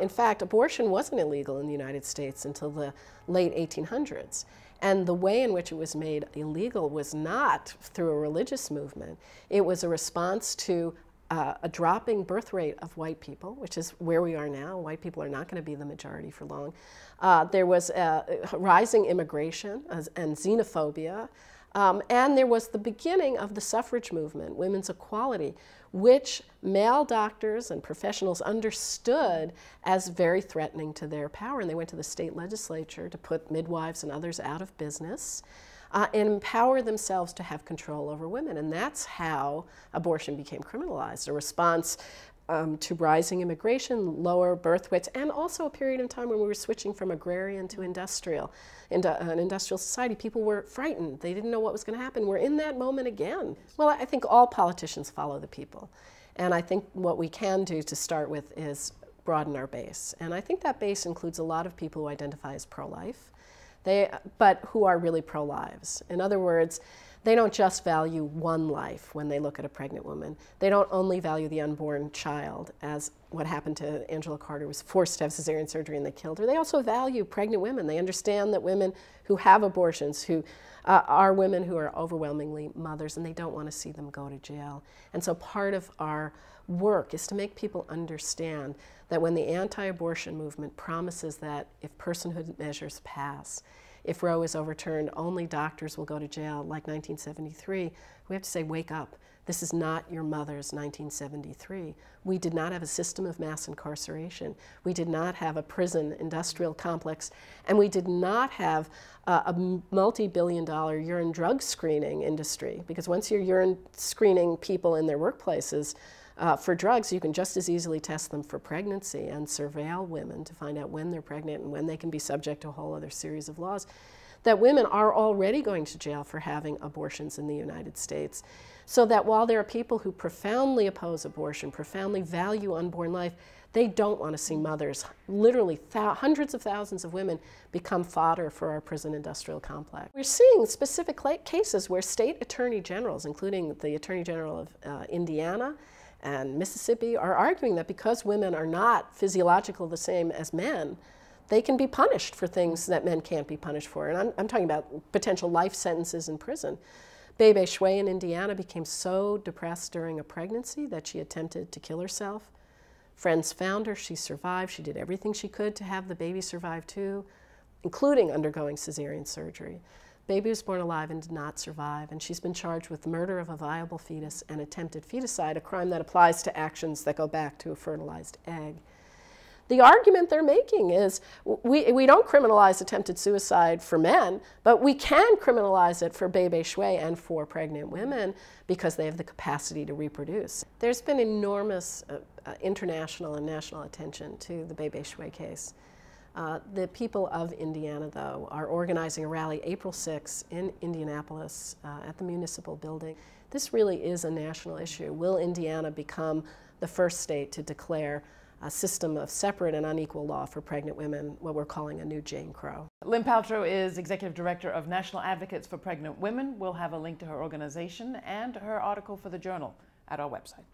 In fact, abortion wasn't illegal in the United States until the late 1800s. And the way in which it was made illegal was not through a religious movement. It was a response to a dropping birth rate of white people, which is where we are now. White people are not going to be the majority for long. There was rising immigration and xenophobia. And there was the beginning of the suffrage movement, women's equality, which male doctors and professionals understood as very threatening to their power. And they went to the state legislature to put midwives and others out of business and empower themselves to have control over women. And that's how abortion became criminalized, a response to rising immigration, lower birth weights, and also a period in time when we were switching from agrarian to industrial, into an industrial society. People were frightened. They didn't know what was going to happen. We're in that moment again. Well, I think all politicians follow the people. And I think what we can do to start with is broaden our base. And I think that base includes a lot of people who identify as pro-life, but who are really pro-lives. In other words, they don't just value one life when they look at a pregnant woman. They don't only value the unborn child, as what happened to Angela Carter, was forced to have cesarean surgery and they killed her. They also value pregnant women. They understand that women who have abortions, who are women who are overwhelmingly mothers, and they don't want to see them go to jail. And so part of our work is to make people understand that when the anti-abortion movement promises that if personhood measures pass, if Roe is overturned, only doctors will go to jail like 1973, we have to say, wake up. This is not your mother's 1973. We did not have a system of mass incarceration. We did not have a prison industrial complex. And we did not have a multi-billion-dollar urine drug screening industry. Because once you're urine screening people in their workplaces for drugs, you can just as easily test them for pregnancy and surveil women to find out when they're pregnant and when they can be subject to a whole other series of laws. That women are already going to jail for having abortions in the United States. So that while there are people who profoundly oppose abortion, profoundly value unborn life, they don't want to see mothers, literally hundreds of thousands of women, become fodder for our prison industrial complex. We're seeing specific cases where state attorney generals, including the Attorney General of Indiana and Mississippi, are arguing that because women are not physiologically the same as men, they can be punished for things that men can't be punished for. And I'm talking about potential life sentences in prison. Bebe Shui in Indiana became so depressed during a pregnancy that she attempted to kill herself. Friends found her, she survived, she did everything she could to have the baby survive too, including undergoing cesarean surgery. Baby was born alive and did not survive, and she's been charged with murder of a viable fetus and attempted feticide, a crime that applies to actions that go back to a fertilized egg. The argument they're making is we don't criminalize attempted suicide for men, but we can criminalize it for Bebe Shui and for pregnant women because they have the capacity to reproduce. There's been enormous international and national attention to the Bebe Shui case. The people of Indiana, though, are organizing a rally April 6 in Indianapolis at the municipal building. This really is a national issue. Will Indiana become the first state to declare a system of separate and unequal law for pregnant women, what we're calling a new Jane Crow? Lynn Paltrow is Executive Director of National Advocates for Pregnant Women. We'll have a link to her organization and her article for the Journal at our website.